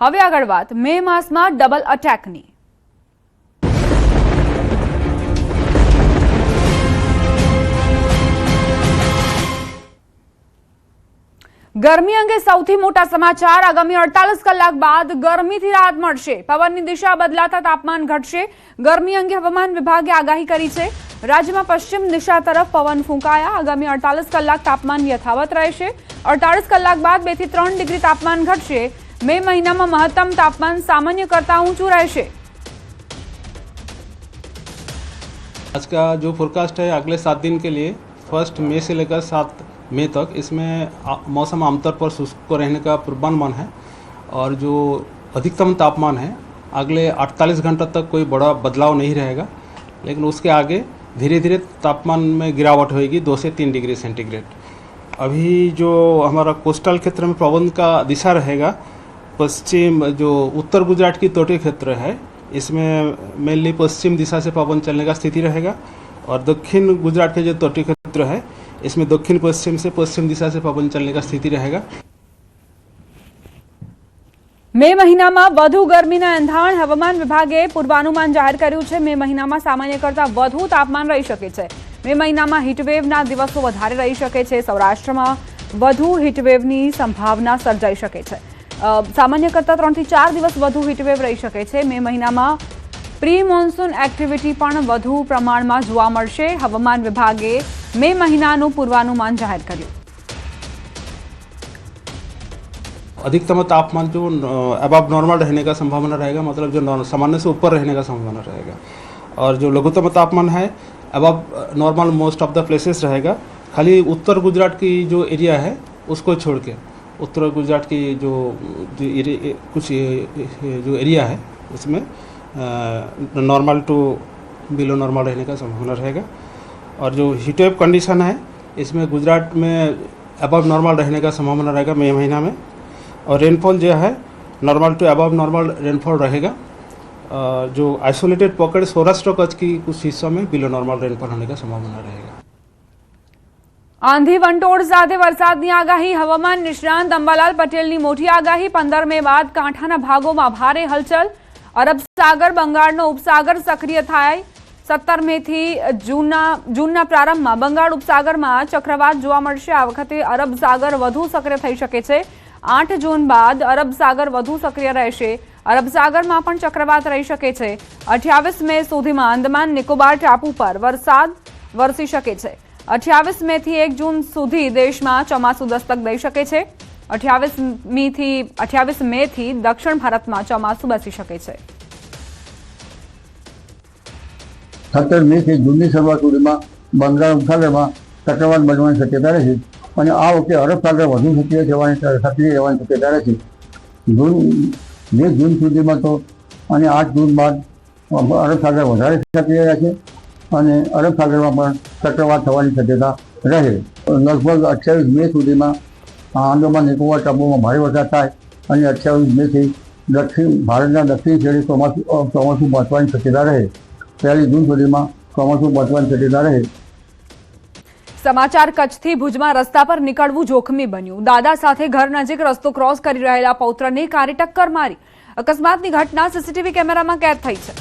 હવે આગળ વાત મે માસમાં ડબલ અટેકની। ગરમી અંગે સૌથી મોટા સમાચાર। આગામી 48 કલાક બાદ ગરમીથી રાહત મળશે। પવનની દિશા બદલાતા તાપમાન ઘટશે। ગરમી અંગે હવામાન વિભાગે આગાહી કરી છે। રાજ્યમાં પશ્ચિમ દિશા તરફ પવન ફૂંકાયા। આગામી 48 કલાક તાપમાન યથાવત રહેશે। 48 કલાક બાદ 2 થી 3 ડિગ્રી તાપમાન ઘટશે। મે મહિનામાં મહત્તમ તાપમાન सामान्य करता ऊंचू रहेशे। आज का जो फोरकास्ट है अगले 7 दिन के लिए 1 मई से लेकर 7 मई तक इसमें मौसम आमतौर पर शुष्क रहने का पूर्वानुमान है और जो अधिकतम तापमान है अगले 48 घंटों तक कोई बड़ा बदलाव नहीं रहेगा, लेकिन उसके आगे धीरे धीरे तापमान में गिरावट होगी 2 से 3 डिग्री सेंटीग्रेड। अभी जो हमारा कोस्टल क्षेत्र में पवन का दिशा रहेगा, पश्चिम जो उत्तर गुजरात की तटीय क्षेत्र है इसमें मेनली पश्चिम दिशा से पवन चलने का स्थिति रहेगा और दक्षिण गुजरात के जो तटीय क्षेत्र है इसमें दक्षिण पश्चिम से पश्चिम दिशा से पवन चलने का स्थिति रहेगा। મે મહિનામાં વધુ ગરમીના એંધાણ હવામાન વિભાગે પૂર્વાનુમાન જાહેર કર્યું છે। મે મહિનામાં સામાન્ય કરતાં વધુ તાપમાન રહી શકે છે। મે મહિનામાં હીટવેવના દિવસો વધારે રહી શકે છે। સૌરાષ્ટ્રમાં વધુ હીટવેવની સંભાવના સર્જાઈ શકે છે। સામાન્ય કરતાં 3 થી 4 દિવસ વધુ હીટવેવ રહી શકે છે। મે મહિનામાં પ્રી મોન્સૂન એક્ટિવિટી પણ વધુ પ્રમાણમાં જોવા મળશે। હવામાન વિભાગે મે મહિનાનું પૂર્વાનુમાન જાહેર કર્યું। अधिकतम तापमान जो अबव नॉर्मल रहने का संभावना रहेगा, मतलब जो सामान्य से ऊपर रहने का संभावना रहेगा, और जो लघुत्तम तापमान है above normal most of the places रहेगा। खाली उत्तर गुजरात की जो एरिया है उसको छोड़ के उत्तर गुजरात की जो कुछ जो एरिया है उसमें नॉर्मल टू बिलो नॉर्मल रहने का संभावना रहेगा। और जो हीटवेव कंडीशन है इसमें गुजरात में अबव नॉर्मल रहने का संभावना रहेगा मई महीना में, और रेनफॉल जो है normal to above normal rainfall रहेगा। जो आइसोलेटेड पॉकेट सौराष्ट्र कच्छ की कुछ हिस्सों में बिलो नॉर्मल रेनफॉल होने का संभावना रहेगा। आंधी वंटोळ साथे वरसादनी आगाही। हवामान निष्णांत अंबालाल पटेलनी मोटी आगाही। 15 મે बाद कांठाना भागोमां भारे हलचल। अरब सागर बंगाळनो उपसागर सक्रिय थाय। 17 મે થી जूनना प्रारंभमां बंगाळ उपसागरमां चक्रवात जोवा मळशे। आ वखते अरब सागर वधु सक्रिय थई शके छे। 8 जून बाद अरब सागर वधु सक्रिय रहेशे। अरब सागरमां पण चक्रवात रही शके छे। 28 મે सुधीमां अंदमान निकोबार टापू पर वरसाद वरसी शके छे। 28 મે થી 1 जून सुधी देशमां ચોમાસું दस्तक दई शके छे। 28 મે થી दक्षिण भारतमां ચોમાસું बेसी शके छे। 17 મે થી जूननी શરૂઆત સુધીમાં બંગાળ ઉપસાગરમાં ચક્રવાત બનવાની શક્યતા રહેશે અને આ વખતે અરબ સાગર વધુ સક્રિય રહેવાની શક્યતા રહેશે। જૂન સુધીમાં તો અને 8 જૂન બાદ અરબ સાગર વધારે સક્રિય રહેશે અને અરબ સાગરમાં પણ ચક્રવાત થવાની શક્યતા રહે। લગભગ 28 મે સુધીમાં આંદામાન નિકોબાર ટાપુમાં ભારે વરસાદ થાય અને 28 મે થી ભારતના દક્ષિણ છેડે ચોમાસું પહોંચવાની શક્યતા રહે। 1 જૂન સુધીમાં ચોમાસું પહોંચવાની શક્યતા રહે। समाचार कच्छथी भुजमां रस्ता पर निकळवुं जोखमी बन्युं। दादा साथे घर नजीक रस्तो क्रॉस करी रहेला पौत्रने कारे टक्कर मारी। अकस्मातनी घटना सीसीटीवी केमेरामां कैद थई छे।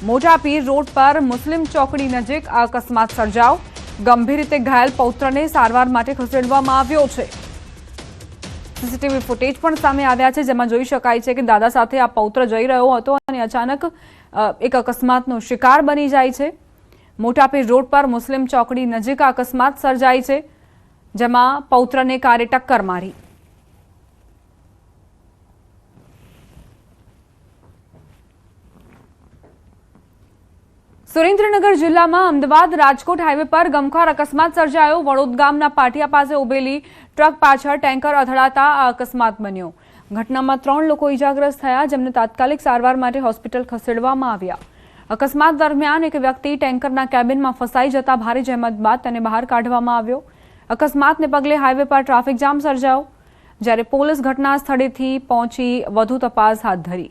मोटा पीर रोड पर मुस्लिम चौकड़ी नजीक आ अकस्मात सर्जायो। गंभीर रीते घायल पौत्रने सारवार माटे खसेडवामां આવ્યો છે। सीसीटीवी फूटेज पण सामे આવ્યા છે, જેમાં જોઈ શકાય છે કે દાદા સાથે આ પૌત્ર જઈ રહ્યો હતો અને અચાનક એક અકસ્માતનો શિકાર બની જાય છે। मोटापीर रोड पर मुस्लिम चौकड़ी नजीक अकस्मात सर्जाई है, जेमां पौत्रने कारे टक्कर मारी। सुरेन्द्रनगर जिल्लामां अमदावाद राजकोट हाईवे पर गमखार अकस्मात सर्जायो। वडोद गामना पाटिया पासे उभेली ट्रक पाछळ टेंकर અથડાતા આ અકસ્માત બન્યો। ઘટનામાં 3 લોકો ઇજાગ્રસ્ત થયા, જેમને તાત્કાલિક સારવાર માટે હોસ્પિટલ ખસેડવામાં આવ્યા। અકસ્માત દરમિયાન એક વ્યક્તિ ટેન્કરના કેબિનમાં ફસાઈ જતા ભારે જહેમત બાદ તેને બહાર કાઢવામાં આવ્યો। અકસ્માતને પગલે હાઈવે પર ટ્રાફિક જામ સર્જાયો, જ્યારે પોલીસ ઘટના સ્થળેથી પહોંચી વધુ તપાસ હાથ ધરી।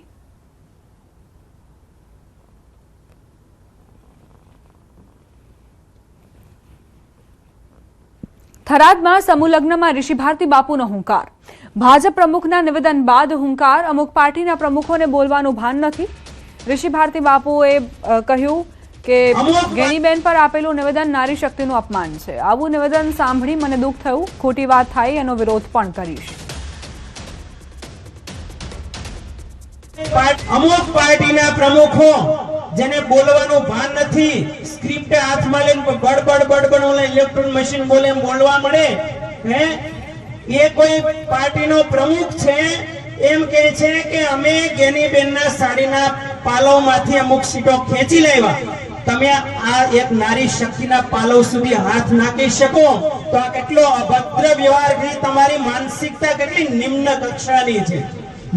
થરાદમાં સમૂહ લગ્નમાં ઋષિ ભારતી બાપુનો હુંકાર. ભાજપ પ્રમુખના નિવેદન બાદ હુંકાર. અમુક પાર્ટીના પ્રમુખોને બોલવાનું ભાન નથી. ઋષિ ભારતી બાપુએ કહ્યું કે ગેનીબેન પર આપેલું નિવેદન નારી શક્તિનું અપમાન છે. આવું નિવેદન સાંભળી મને દુઃખ થયું. ખોટી વાત થાય એનો વિરોધ પણ કરીશ. અમુક પાર્ટીના પ્રમુખો જેને બોલવાનું ભાન નથી, સ્ક્રિપ્ટ હાથમાં લઈને બડબડ ઓલા ઇલેક્ટ્રોન મશીન બોલે એમ બોલવા મળે હે, એ કોઈ પાર્ટીનો પ્રમુખ છે એમ કહે છે કે અમે ગેનીબેનના સાડીના પાલવમાંથી અમુક સીટો ખેંચી લાવ્યા. તમે આ એક નારી શક્તિના પાલવ સુધી હાથ નાખી શકો તો આ કેટલો અભદ્ર વ્યવહાર છે. તમારી માનસિકતા કેટલી નિમ્ન કક્ષાની છે.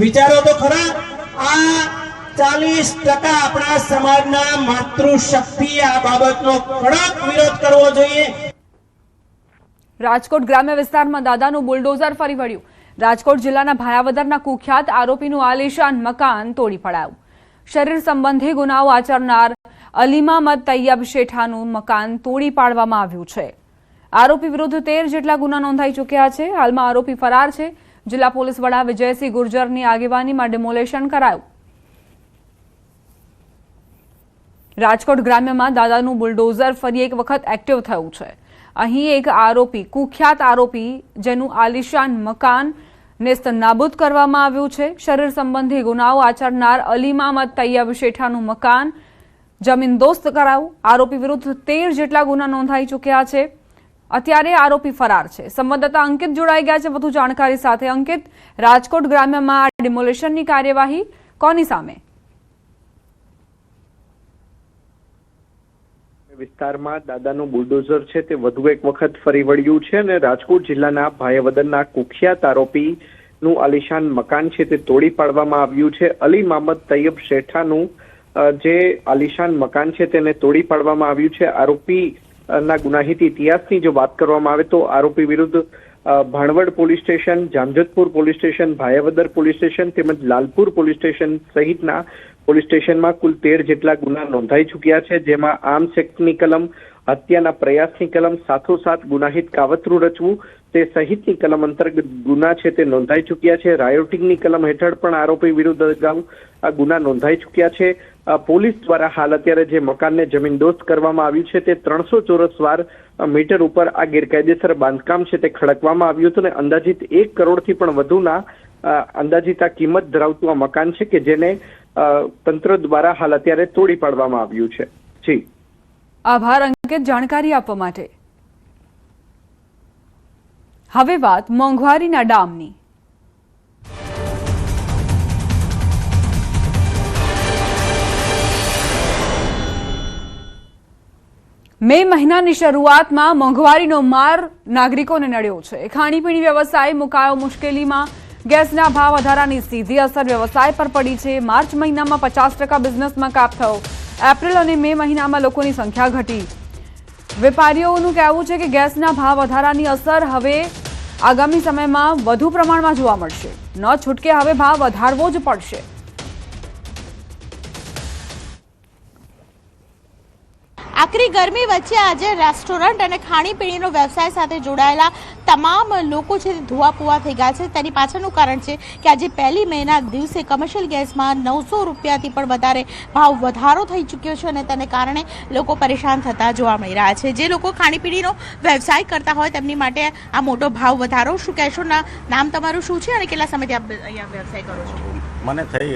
વિચારો તો ખરા. આ 40% આપણા સમાજના માતૃશક્તિ આ બાબતનો કડક વિરોધ કરવો જોઈએ. રાજકોટ ગ્રામ્ય વિસ્તારમાં દાદાનું બુલડોઝર ફરી વળ્યું. રાજકોટ જિલ્લાના ભાયાવદરના કુખ્યાત આરોપીનું આલીશાન મકાન તોડી પડાયું. શરીર સંબંધી ગુનાઓ આચરનાર અલીમામદ તૈયબ શેઠાનું મકાન તોડી પાડવામાં આવ્યું છે. આરોપી વિરુદ્ધ 13 જેટલા ગુના નોંધાઈ ચૂક્યા છે. હાલમાં આરોપી ફરાર છે. જિલ્લા પોલીસ વડા વિજયસિંહ ગુર્જરની આગેવાનીમાં ડિમોલેશન કરાયું. રાજકોટ ગ્રામ્યમાં દાદાનું બુલડોઝર ફરી એક વખત એક્ટિવ થયું છે. અહીં એક આરોપી, કુખ્યાત આરોપી, જેનું આલિશાન મકાન નેસ્ત નાબૂદ કરવામાં આવ્યું છે. શરીર સંબંધી ગુનાઓ આચરનાર અલીમામદ તૈયબ શેઠાનું મકાન જમીનદોસ્ત કરાયું. આરોપી વિરુદ્ધ 13 જેટલા ગુના નોંધાઈ ચૂક્યા છે. અત્યારે આરોપી ફરાર છે. સંવાદદાતા અંકિત જોડાઈ ગયા છે વધુ જાણકારી સાથે. અંકિત, રાજકોટ ગ્રામ્યમાં આ ડિમોલેશનની કાર્યવાહી કોની સામે? વિસ્તારમાં દાદાનું બુલડોઝર છે તે વધુ એક વખત ફરી વળ્યું છે અને રાજકોટ જિલ્લાના ભાયાવદરના કુખ્યાત આરોપીનું આલિશાન મકાન છે તે તોડી પાડવામાં આવ્યું છે. અલી મામદ તૈયબ શેઠાનું જે આલિશાન મકાન છે તેને તોડી પાડવામાં આવ્યું છે. આરોપી ના ગુનાહિત ઇતિહાસની જો વાત કરવામાં આવે તો આરોપી વિરુદ્ધ Bhanvad police station, Jamjodhpur police station, Bhayavadar police station તેમજ લાલપુર પોલીસ સ્ટેશન સહિતના પોલીસ સ્ટેશનમાં કુલ 13 જેટલા ગુના નોંધાઈ ચૂક્યા છે. જેમાં આર્મ્સ એક્ટની કલમ, હત્યાના પ્રયાસની કલમ, સાથોસાથ ગુનાહિત કાવતરું રચવું તે સહિતની કલમ અંતર્ગત ગુના છે તે નોંધાઈ ચૂક્યા છે. રાયોટિંગની કલમ હેઠળ પણ આરોપી વિરુદ્ધ અગાઉ આ ગુના નોંધાઈ ચૂક્યા છે. પોલીસ દ્વારા હાલ અત્યારે જે મકાનને જમીનદોસ્ત કરવામાં આવ્યું છે તે 300 ચોરસ મીટર ઉપર આ ગેરકાયદેસર બાંધકામ છે તે ખડકવામાં આવ્યું હતું અને અંદાજિત 1 કરોડથી પણ વધુના અંદાજિત આ કિંમત ધરાવતું આ મકાન છે કે જેને તંત્ર દ્વારા હાલ અત્યારે તોડી પાડવામાં આવ્યું છે. જી આભાર અંકિત જાણકારી આપવા માટે. હવે વાત મોંઘવારીના ડામની. મે મહિનાની શરૂઆતમાં મોંઘવારીનો માર નાગરિકોને નડ્યો છે. ખાણીપીણી વ્યવસાય મુકાયો મુશ્કેલીમાં. ગેસના ભાવ વધારાની સીધી અસર વ્યવસાય પર પડી છે. માર્ચ મહિનામાં 50% બિઝનેસમાં કાપ થયો. એપ્રિલ અને મે મહિનામાં લોકોની સંખ્યા ઘટી. વેપારીઓનું કહેવું છે કે ગેસના ભાવ વધારાની અસર હવે આગામી સમયમાં વધુ પ્રમાણમાં જોવા મળશે. ન છૂટકે હવે ભાવ વધારવો જ પડશે. આકરી ગરમી વચ્ચે આજે રેસ્ટોરન્ટ અને ખાણીપીણીનો વ્યવસાય સાથે જોડાયેલા તમામ લોકો છે તે ધુઆપુઆ થઈ ગયા છે. તેની પાછળનું કારણ છે કે આજે 1 મેના દિવસે કમર્શિયલ ગેસમાં 900 રૂપિયાથી પણ વધારે ભાવ વધારો થઈ ચૂક્યો છે અને તેને કારણે લોકો પરેશાન થતા જોવા મળી રહ્યા છે. જે લોકો ખાણીપીણીનો વ્યવસાય કરતા હોય તેમની માટે આ મોટો ભાવ વધારો. શું કહેશો? નામ તમારું શું છે અને કેટલા સમયથી આપ અહીંયા વ્યવસાય કરો છો? મને થઈ